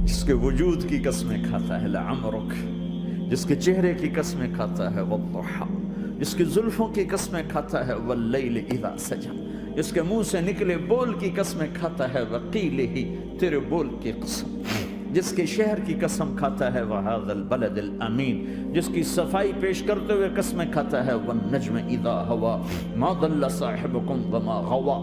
جس کے وجود کی قسمیں کھاتا ہے لعمرک، جس کے چہرے کی قسمیں کھاتا ہے والضحی، جس کی زلفوں کی قسمیں کھاتا ہے واللیل اذا سجا، جس کے منہ سے نکلے بول کی قسمیں کھاتا ہے وقیلہ، تیرے بول کی قسم، جس کے شہر کی قسم کھاتا ہے وہذا البلد الامین، جس کی صفائی پیش کرتے ہوئے قسمیں کھاتا ہے والنجم اذا ہوا ما ضل صاحبکم وما غوا،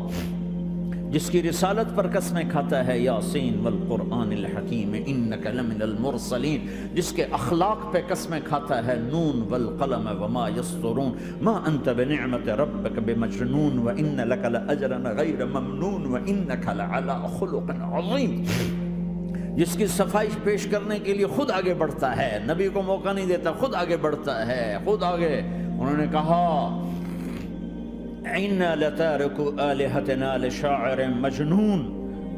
جس کی رسالت پر قسمیں کھاتا ہے یاسین والقرآن الحکیم انک لمن المرسلین، جس کے اخلاق پہ قسمیں کھاتا ہے نون والقلم وما یسطرون ما انت بنعمت ربک بمجنون وان لک لاجرا غیر ممنون وانک لعلی خلق عظیم، جس کی صفائی پیش کرنے کے لیے خود آگے بڑھتا ہے، نبی کو موقع نہیں دیتا، خود آگے بڑھتا ہے، خود آگے۔ انہوں نے کہا اِنَّا لَتَارِكُ آلِهَتِنَا لِشَاعِرٍ مَجْنُونَ،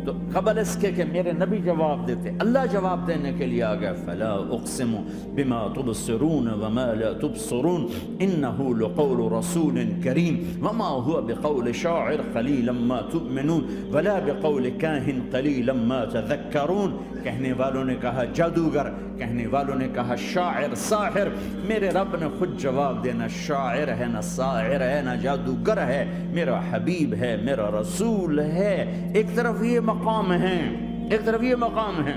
تو قبل اس کے کہ میرے نبی جواب دیتے، اللہ جواب دینے کے لیے آگیا فَلَا أُقْسِمُ بِمَا تُبْصِرُونَ وَمَا لَا تُبْصِرُونَ إِنَّهُ لَقَوْلُ رَسُولٍ كَرِيمٍ وَمَا هُوَ بِقَوْلِ شَاعِرٍ قَلِيلًا مَا تُؤْمِنُونَ وَلَا بِقَوْلِ كَاهِنٍ قَلِيلًا مَا تَذَكَّرُونَ۔ کہنے والوں نے کہا جادوگر، کہنے والوں نے کہا شاعر، ساحر، میرے رب نے خود جواب دینا شاعر ہے نہ ساحر ہے نہ جادوگر ہے، میرا حبیب ہے، میرا رسول ہے۔ ایک طرف یہ مقام ہے، ایک طرف یہ مقام ہے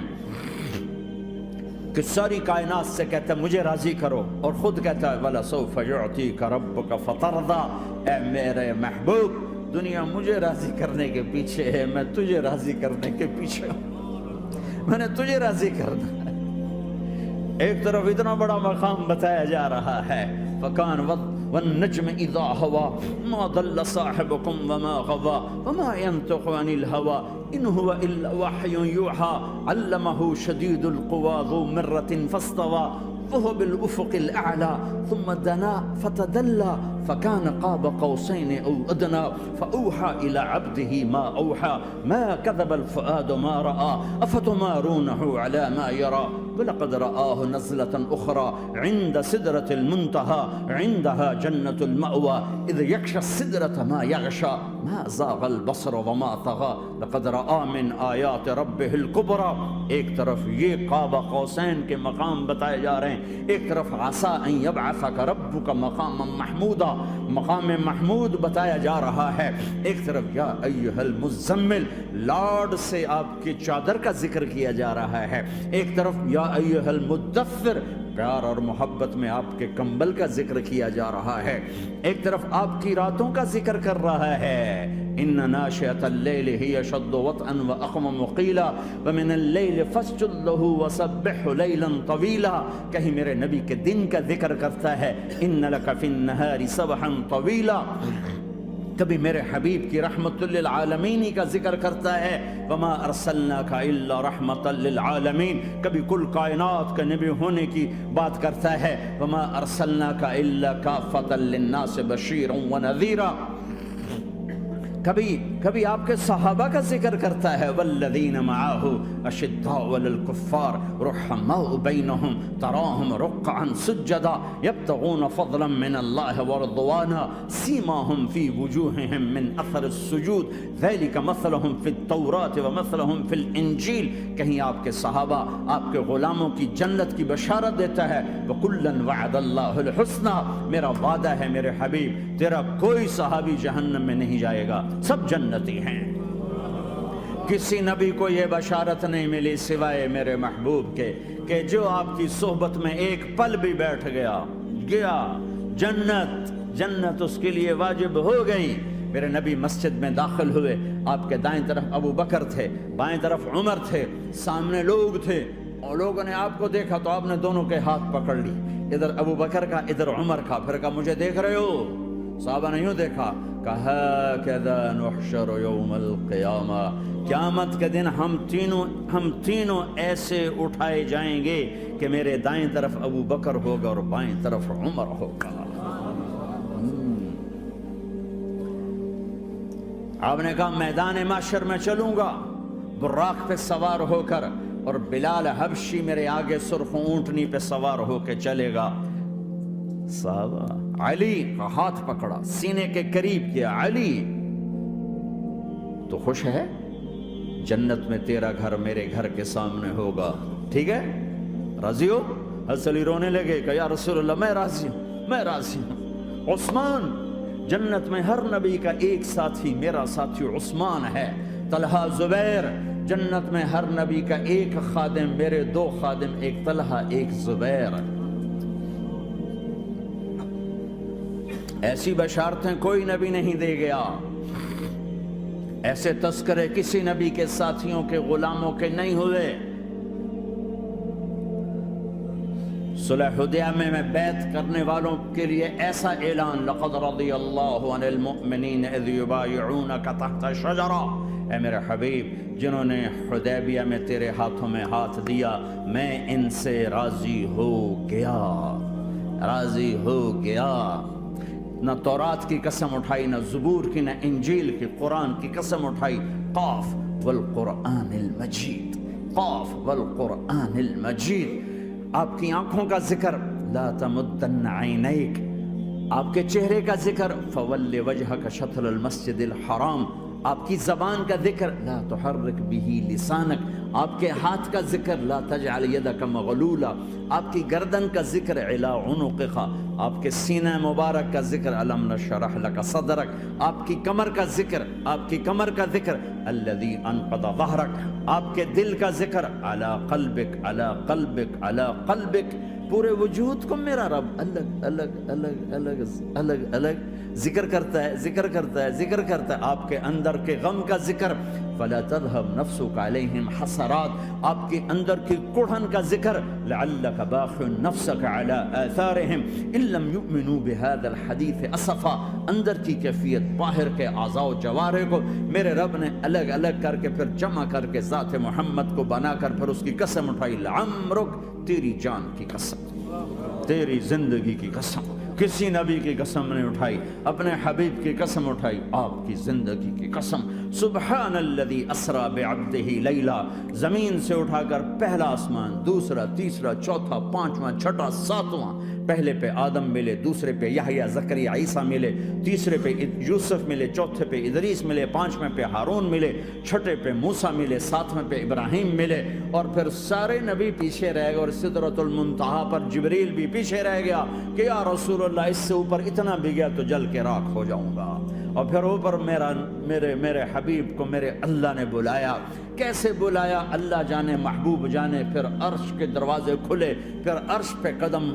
کہ ساری کائنات سے کہتا ہے مجھے راضی کرو، اور خود کہتا ہے وَلَسَوْفَ يُعْطِيكَ رَبُّكَ فَتَرْضَىٰ، اے میرے محبوب دنیا مجھے راضی کرنے کے پیچھے ہے، میں تجھے راضی کرنے کے پیچھے ہوں، میں نے تجھے راضی کرنا ہے۔ ایک طرف اتنا بڑا مقام بتایا جا رہا ہے فَكَانَ وَالنَّجْمِ إِذَا هَوَىٰ مَا ضَلَّ صَاحِبُكُمْ وَمَا غَوَىٰ وَمَا يَنطِقُ عَنِ الْهَوَىٰ إِنْ هُوَ إِلَّا وَحْيٌ يُوحَىٰ عَلَّمَهُ شَدِيدُ الْقُوَىٰ ذُو مِرَّةٍ فَاسْتَوَىٰ وهو بالأفق الأعلى ثم دنا فتدلى فكان قاب قوسين أو أدنى فأوحى إلى عبده ما أوحى ما كذب الفؤاد ما رأى أفتمارونه على ما يرى ولقد رآه نزلة أخرى عند سدرة المنتهى عندها جنة المأوى إذ يغشى السدرة ما يغشى ما زاغ البصر وما طغى لقد رآ من آیات ربه الكبرى۔ ایک طرف یہ قاب قوسین کے مقام بتائے جا رہے ہیں، ایک طرف عسیٰ ان یبعثک ربک مقاما محمودا، مقام محمود بتایا جا رہا ہے، ایک طرف یا ایھا المزمل لاڈ سے آپ کی چادر کا ذکر کیا جا رہا ہے، ایک طرف یا ایھا المدثر پیار اور محبت میں آپ کے کمبل کا ذکر کیا جا رہا ہے، ایک طرف آپ کی راتوں کا ذکر کر رہا ہے ان ناشئۃ اللیل ہی اشد وطئا واقوم قیلا ومن اللیل فاسجد لہ وسبحہ لیلا طویلا، کہیں میرے نبی کے دن کا ذکر کرتا ہے ان لک فی النہار سبحا طویلا، کبھی میرے حبیب کی رحمت للعالمین کا ذکر کرتا ہے وما ارسلناک الا رحمت للعالمین، کبھی کل کائنات کے نبی ہونے کی بات کرتا ہے وما ارسلناک الا کافۃ للناس بشیرا ونذیرا، کبھی آپ کے صحابہ کا ذکر کرتا ہے والذین معاہ اشداء علی الکفار رحماء بینہم تراہم رکعا سجدا یبتغون فضلا من اللہ ورضوانا سیماہم فی وجوہہم من اثر السجود ذلک مثلہم فی التوراۃ ومثلہم فی الانجیل، کہیں آپ کے صحابہ آپ کے غلاموں کی جنت کی بشارت دیتا ہے وکلا وعد اللہ الحسنى، میرا وعدہ ہے میرے حبیب تیرا کوئی صحابی جہنم میں نہیں جائے گا، سب جنتی ہیں۔ کسی نبی کو یہ بشارت نہیں ملی سوائے میرے محبوب کے کہ جو آپ کی صحبت میں ایک پل بھی بیٹھ گیا جنت اس کے لیے واجب ہو گئی۔ میرے نبی مسجد میں داخل ہوئے، آپ کے دائیں طرف ابو بکر تھے، بائیں طرف عمر تھے، سامنے لوگ تھے، اور لوگوں نے آپ کو دیکھا تو آپ نے دونوں کے ہاتھ پکڑ لی، ادھر ابو بکر کا ادھر عمر کا، پھر کہا مجھے دیکھ رہے ہو؟ صحابہ نے یوں دیکھا، کہا کذا نحشر یوم القیامہ، قیامت کے دن ہم تینوں ایسے اٹھائے جائیں گے کہ میرے دائیں طرف ابو بکر ہوگا اور بائیں طرف عمر ہوگا۔ آپ نے کہا میدان معشر میں چلوں گا براق پہ سوار ہو کر، اور بلال حبشی میرے آگے سرخ اونٹنی پہ سوار ہو کے چلے گا۔ صحابہ علی کا ہاتھ پکڑا، سینے کے قریب کیا، علی تو خوش ہے؟ جنت میں تیرا گھر میرے گھر کے سامنے ہوگا. ٹھیک ہے؟ راضی ہو؟ حضرت علی رونے لگے کہ یا رسول اللہ میں راضی ہوں، میں راضی ہوں. عثمان، جنت میں ہر نبی کا ایک ساتھی میرا ساتھی عثمان ہے. طلحہ، زبیر، جنت میں ہر نبی کا ایک خادم میرے 2 خادم، ایک طلحہ ایک زبیر. ایسی بشارتیں کوئی نبی نہیں دے گیا، ایسے تذکرے کسی نبی کے ساتھیوں کے غلاموں کے نہیں ہوئے. صلح حدیبیہ میں بیعت کرنے والوں کے لیے ایسا اعلان، لقد رضی اللہ عن المؤمنین اذ یبایعونک تحت الشجرہ. اے میرے حبیب، جنہوں نے حدیبیہ میں تیرے ہاتھوں میں ہاتھ دیا، میں ان سے راضی ہو گیا، راضی ہو گیا. نہ تورات کی قسم اٹھائی، نہ زبور کی، نہ انجیل کی، قرآن کی قسم اٹھائی. قاف والقرآن المجید، قاف والقرآن المجید. آپ کی آنکھوں کا ذکر، لا تمدن عینیک، آپ کے چہرے کا ذکر، فول وجہک شطر المسجد الحرام. آپ کی زبان کا ذکر، لا تحرک بہ لسانک. آپ کے ہاتھ کا ذکر، لا تجعل یدک مغلولا. آپ کی گردن کا ذکر، علی عنقک. آپ کے سینہ مبارک کا ذکر، الم نشرح لک صدرک. آپ کی کمر کا ذکر، آپ کی کمر کا ذکر، الذی انقض ظہرک. آپ کے دل کا ذکر، علی قلبک، علی قلبک، علی قلبک. پورے وجود کو میرا رب الگ الگ الگ الگ الگ الگ ذکر کرتا ہے، ذکر کرتا ہے، ذکر کرتا ہے. آپ کے اندر کے غم کا ذکر، فلا تذهب نفسك علیہم حسرات. آپ کے اندر کی کڑھن کا ذکر، لعلک باخع نفسك على آثارهم ان لم يؤمنوا بهذا الحديث اسفا. اندر کی کیفیت، باہر کے اعضاء و جوارح کو میرے رب نے الگ الگ کر کے پھر جمع کر کے ذات محمد کو بنا کر پھر اس کی قسم اٹھائی. لعمرک، تیری جان کی قسم، تیری زندگی کی قسم. کسی نبی کی قسم نہیں اٹھائی، اپنے حبیب کی قسم اٹھائی، آپ کی زندگی کی قسم. سبحان الذی اسری بعبدہ لیلا. زمین سے اٹھا کر پہلا آسمان، دوسرا، تیسرا، چوتھا، پانچواں، چھٹا، ساتواں. پہلے پہ آدم ملے، دوسرے پہ یحییٰ، زکریا، عیسیٰ ملے، تیسرے پہ یوسف ملے، چوتھے پہ ادریس ملے، پانچویں پہ ہارون ملے، چھٹے پہ موسیٰ ملے، ساتویں پہ ابراہیم ملے. اور پھر سارے نبی پیچھے رہ گئے، اور سدرۃ المنتہا پر جبریل بھی پیچھے رہ گیا کہ یا رسول اللہ، اس سے اوپر اتنا بھی گیا تو جل کے راکھ ہو جاؤں گا. اور پھر اوپر میرے حبیب کو میرے اللہ نے بلایا. کیسے بلایا اللہ جانے، محبوب جانے. پھر عرش کے دروازے کھلے، پھر عرش پہ قدم.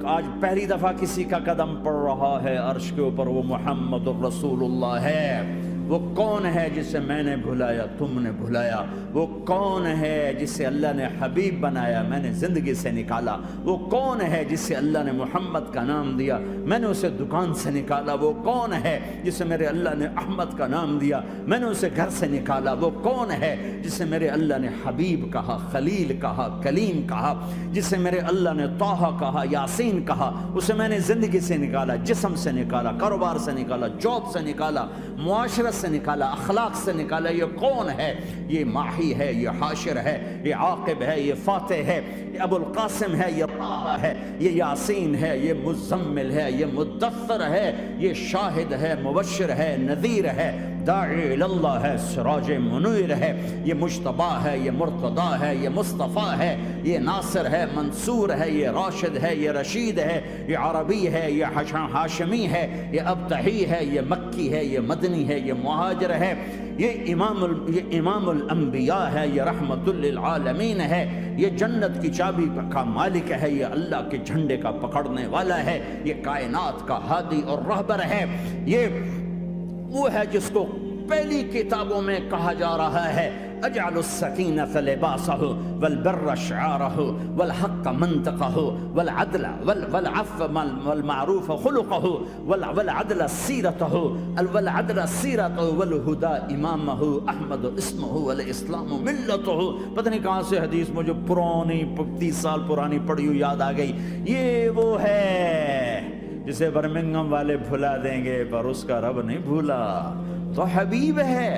آج پہلی دفعہ کسی کا قدم پڑ رہا ہے عرش کے اوپر، وہ محمد الرسول اللہ ہے. وہ کون ہے جسے میں نے بھلایا، تم نے بھلایا؟ وہ کون ہے جسے اللہ نے حبیب بنایا، میں نے زندگی سے نکالا؟ وہ کون ہے جسے اللہ نے محمد کا نام دیا، میں نے اسے دکان سے نکالا؟ وہ کون ہے جسے میرے اللہ نے احمد کا نام دیا، میں نے اسے گھر سے نکالا؟ وہ کون ہے جسے میرے اللہ نے حبیب کہا، خلیل کہا، کلیم کہا، جسے میرے اللہ نے طٰہٰ کہا، یاسین کہا؟ اسے میں نے زندگی سے نکالا، جسم سے نکالا، کاروبار سے نکالا، جاب سے نکالا، معاشرت سے نکالا، اخلاق سے نکالا. یہ کون ہے؟ یہ ماہی ہے، یہ حاشر ہے، یہ عاقب ہے، یہ فاتح ہے، یہ ابو القاسم ہے، یہ طٰہٰ ہے، یہ یاسین ہے، یہ مزمل ہے، یہ مدثر ہے، یہ شاہد ہے، مبشر ہے، نذیر ہے، داعی اللہ ہے، سراج منیر ہے، یہ مجتبیٰ ہے، یہ مرتضیٰ ہے، یہ مصطفیٰ ہے، یہ ناصر ہے، منصور ہے، یہ راشد ہے، یہ رشید ہے، یہ عربی ہے، یہ ہاشمی ہے، یہ ابتحی ہے، یہ مکی ہے، یہ مدنی ہے، یہ مہاجر ہے، یہ امام الانبیاء ہے، یہ رحمت للعالمین ہے، یہ جنت کی چابی کا مالک ہے، یہ اللہ کے جھنڈے کا پکڑنے والا ہے، یہ کائنات کا ہادی اور رہبر ہے. یہ وہ ہے جس کو پہلی کتابوں میں کہا جا رہا ہے اجعل السکینۃ لباسہ والبر شعارہ والحق منطقہ والعدل والعفو والمعروف خلقہ والعدل سیرتہ والہدى امامہ احمد اسمہ والاسلام ملتہ. پتہ نہیں کہاں سے حدیث مجھے پرانی 30 سال پرانی پڑھی ہوئی یاد آ گئی. یہ وہ ہے جسے برمنگم والے بھلا دیں گے پر اس کا رب نہیں بھولا. تو حبیب ہے،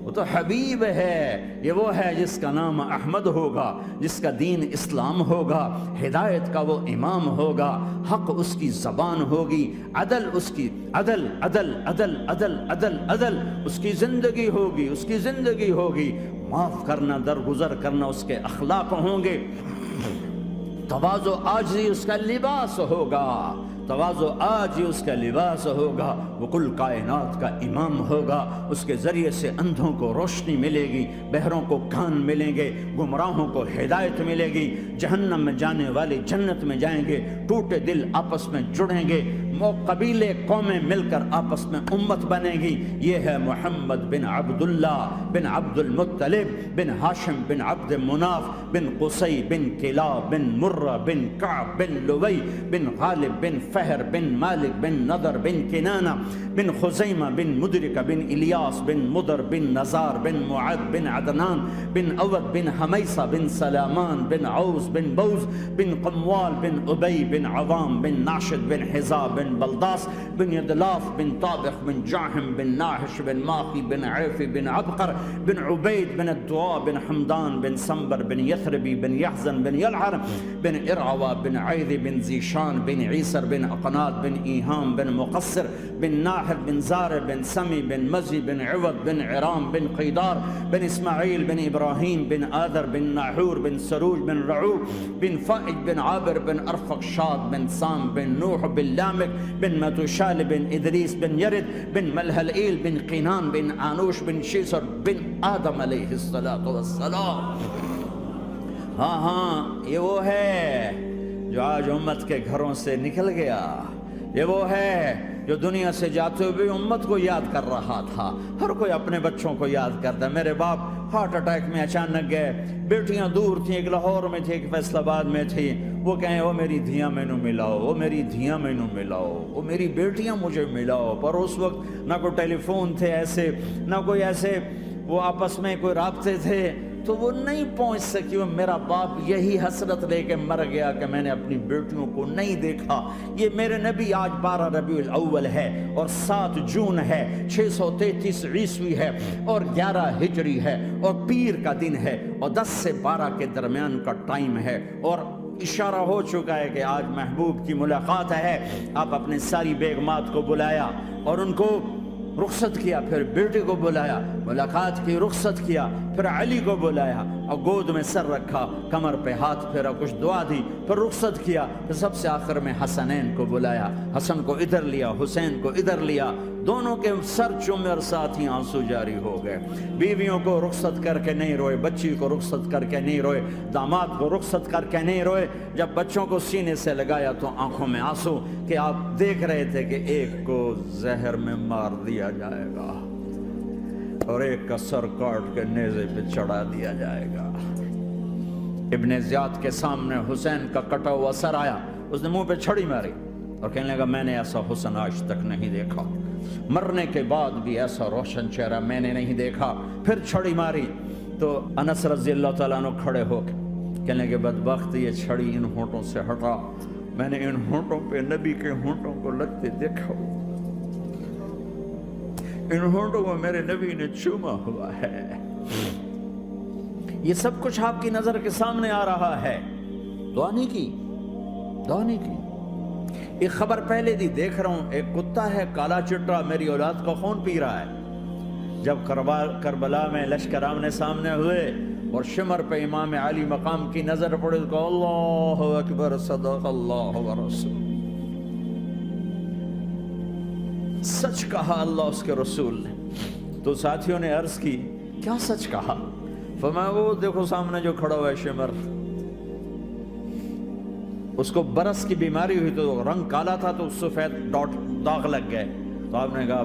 وہ تو حبیب ہے. یہ وہ ہے جس کا نام احمد ہوگا، جس کا دین اسلام ہوگا، ہدایت کا وہ امام ہوگا، حق اس کی زبان ہوگی، عدل اس کی عدل عدل عدل عدل عدل عدل اس کی زندگی ہوگی، اس کی زندگی ہوگی. معاف کرنا، درگزر کرنا اس کے اخلاق ہوں گے۔ تواضع عاجزی اس کا لباس ہوگا، تواضع آج ہی اس کا لباس ہوگا۔ وہ کل کائنات کا امام ہوگا، اس کے ذریعے سے اندھوں کو روشنی ملے گی، بہروں کو کان ملیں گے، گمراہوں کو ہدایت ملے گی، جہنم میں جانے والے جنت میں جائیں گے، ٹوٹے دل آپس میں جڑیں گے، قبیلے قومیں مل کر آپس میں امت بنے گی۔ یہ ہے محمد بن عبداللہ بن عبد المطلب بن ہاشم بن عبد مناف بن قصی بن کلاب بن مرہ بن کعب بن لوی بن غالب بن فہر بن مالک بن نضر بن کنانہ بن خزیمہ بن مدرکہ بن الیاس بن مضر بن نزار بن معد بن عدنان بن اود بن حمیصہ بن سلامان بن عوس بن بوز بن قموال بن ابی بن عوام بن ناشد بن حزاب بن بلداس بن یدلاف بن طابخ بن جاحم بن ناحش بن ماخی بن عیفی بن عبقر بن عبید بن الدعاء بن حمدان بن سنبر بن یثربی بن یحزن بن یلعر بن ارعوى بن عیذ بن زیشان بن عیسر بن اقناد بن ایہام بن مقصر بن ناحر بن زار بن سمی بن مزی بن عوض بن عرام بن قیدار بن اسماعیل بن ابراہیم بن آدر بن ناحور بن سروج بن رعوب بن فائج بن عابر بن ارفق شاد بن سام بن نوح بن لامک بن متوشال بن ادریس بن یرد بن ملہلئیل بن قینان بن آنوش بن شیسر بن آدم علیہ السلام۔ ہاں یہ وہ ہے جو آج امت کے گھروں سے نکل گیا، یہ وہ ہے جو دنیا سے جاتے ہوئے امت کو یاد کر رہا تھا۔ ہر کوئی اپنے بچوں کو یاد کرتا ہے۔ میرے باپ ہارٹ اٹیک میں اچانک گئے، بیٹیاں دور تھیں، ایک لاہور میں تھی، ایک فیصل آباد میں تھی۔ وہ کہیں وہ میری دھیاں مینوں ملاؤ، وہ میری دھیاں مینوں ملاؤ، وہ میری بیٹیاں مجھے ملاؤ۔ پر اس وقت نہ کوئی ٹیلی فون تھے ایسے، نہ کوئی ایسے وہ آپس میں کوئی رابطے تھے، تو وہ نہیں پہنچ سکی۔ وہ میرا باپ یہی حسرت لے کے مر گیا کہ میں نے اپنی بیٹیوں کو نہیں دیکھا۔ یہ میرے نبی آج 12 ربیع الاول ہے اور 7 جون ہے، 633 عیسوی ہے اور 11 ہجری ہے اور پیر کا دن ہے اور 10 سے 12 کے درمیان کا ٹائم ہے، اور اشارہ ہو چکا ہے کہ آج محبوب کی ملاقات ہے۔ آپ اپنے ساری بیگمات کو بلایا اور ان کو رخصت کیا، پھر بیٹے کو بلایا، ملاقات کی، رخصت کیا، پھر علی کو بلایا اور گود میں سر رکھا، کمر پہ ہاتھ پھیرا، کچھ دعا دی، پھر رخصت کیا، پھر سب سے آخر میں حسنین کو بلایا، حسن کو ادھر لیا، حسین کو ادھر لیا، دونوں کے سر چومے اور ساتھ ہی آنسو جاری ہو گئے۔ بیویوں کو رخصت کر کے نہیں روئے، بچی کو رخصت کر کے نہیں روئے، داماد کو رخصت کر کے نہیں روئے۔ جب بچوں کو سینے سے لگایا تو آنکھوں میں آنسو کہ آپ دیکھ رہے تھے کہ ایک کو زہر میں مار دیا جائے گا اور ایک کا سر کاٹ کے نیزے پہ چڑھا دیا جائے گا۔ ابن زیاد کے سامنے حسین کا کٹا ہوا سر آیا، اس نے منہ پہ چھڑی ماری اور کہنے لگا میں نے ایسا حسن آج تک نہیں دیکھا، مرنے کے بعد بھی ایسا روشن چہرہ میں نے نہیں دیکھا۔ پھر چھڑی ماری تو انس رضی اللہ تعالیٰ عنہ کھڑے ہو کے کہنے کے بدبخت یہ چھڑی ان ہونٹوں سے ہٹا، میں نے ان ہونٹوں پہ نبی کے ہونٹوں کو لگتے دیکھا، ان ہونٹوں کو میرے نبی نے چوما ہوا ہے۔ یہ سب کچھ آپ کی نظر کے سامنے آ رہا ہے، دعا نہیں کی، دعا نہیں کی۔ ایک خبر پہلے دی دیکھ رہا ہوں، ایک کتا ہے کالا چٹا میری اولاد کا خون پی رہا ہے۔ جب کربلا میں لشکر آمنے سامنے ہوئے اور شمر پہ امام علی مقام کی نظر پڑے تو اللہ اکبر، صدق اللہ ورسول، سچ کہا اللہ اس کے رسول نے۔ تو ساتھیوں نے عرض کی کیا سچ کہا؟ فرمایا وہ دیکھو سامنے جو کھڑا ہوا ہے شمر، اس کو برس کی بیماری ہوئی تو رنگ کالا تھا تو سفید داغ لگ گئے۔ تو آپ نے کہا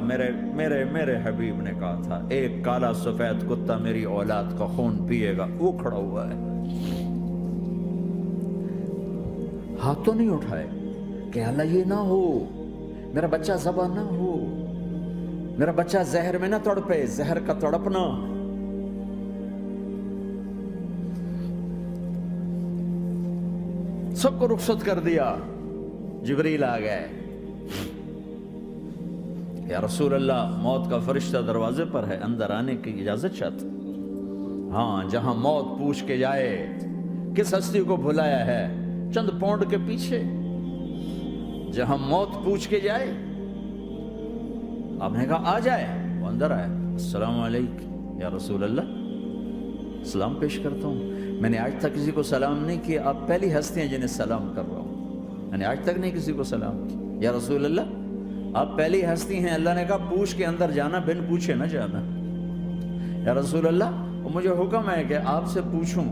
میرے حبیب نے کہا تھا ایک کالا سفید کتا میری اولاد کا خون پیے گا، وہ کھڑا ہوا ہے۔ ہاتھ تو نہیں اٹھائے کہ اللہ یہ نہ ہو، میرا بچہ ذبح نہ ہو، میرا بچہ زہر میں نہ تڑپے، زہر کا تڑپنا۔ سب کو رخصت کر دیا، جبریل آ گئے، یا رسول اللہ موت کا فرشتہ دروازے پر ہے، اندر آنے کی اجازت چاہتا۔ ہاں جہاں موت پوچھ کے جائے کس ہستی کو بھلایا ہے، چند پونڈ کے پیچھے، جہاں موت پوچھ کے جائے۔ آپ نے کہا آ جائے، وہ اندر آئے، السلام علیکم یا رسول اللہ، سلام پیش کرتا ہوں. میں نے آج تک کسی کو سلام نہیں کیا, آپ پہلی ہستی ہیں جنہیں سلام کر رہا ہوں. میں نے آج تک نہیں کسی کو سلام کیا. یا رسول اللہ آپ پہلی ہستی ہیں, اللہ نے کہا پوچھ کے اندر جانا, بن پوچھے نہ جانا. یا رسول اللہ مجھے حکم ہے کہ آپ سے پوچھوں,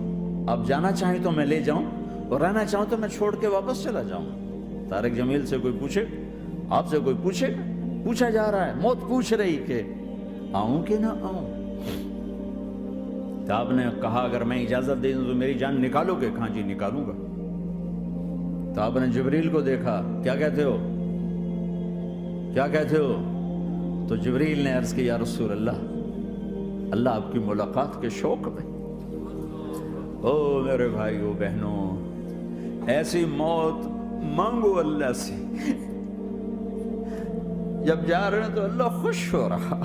آپ جانا چاہیں تو میں لے جاؤں, اور رہنا چاہوں تو میں چھوڑ کے واپس چلا جاؤں. طارق جمیل سے کوئی پوچھے, آپ سے کوئی پوچھے, پوچھا جا رہا ہے, موت پوچھ رہی کہ آؤں کہ نہ آؤں. تو آپ نے کہا اگر میں اجازت دے دوں تو میری جان نکالو گے؟ کہاں جی نکالوں گا. تو آپ نے جبریل کو دیکھا, کیا کہتے ہو, کیا کہتے ہو؟ تو جبریل نے عرض کی یا رسول اللہ, اللہ آپ کی ملاقات کے شوق میں. او میرے بھائیو بہنوں, ایسی موت مانگو اللہ سے, جب جا رہے ہیں تو اللہ خوش ہو رہا.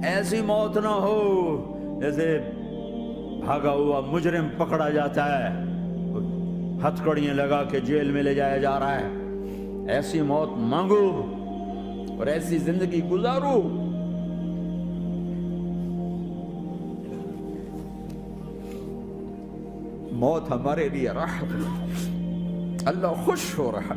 ایسی موت نہ ہو جیسے بھاگا ہوا مجرم پکڑا جاتا ہے, ہتھکڑیاں لگا کے جیل میں لے جایا جا رہا ہے. ایسی موت مانگو اور ایسی زندگی گزارو. موت ہمارے لیے راحت, اللہ خوش ہو رہا.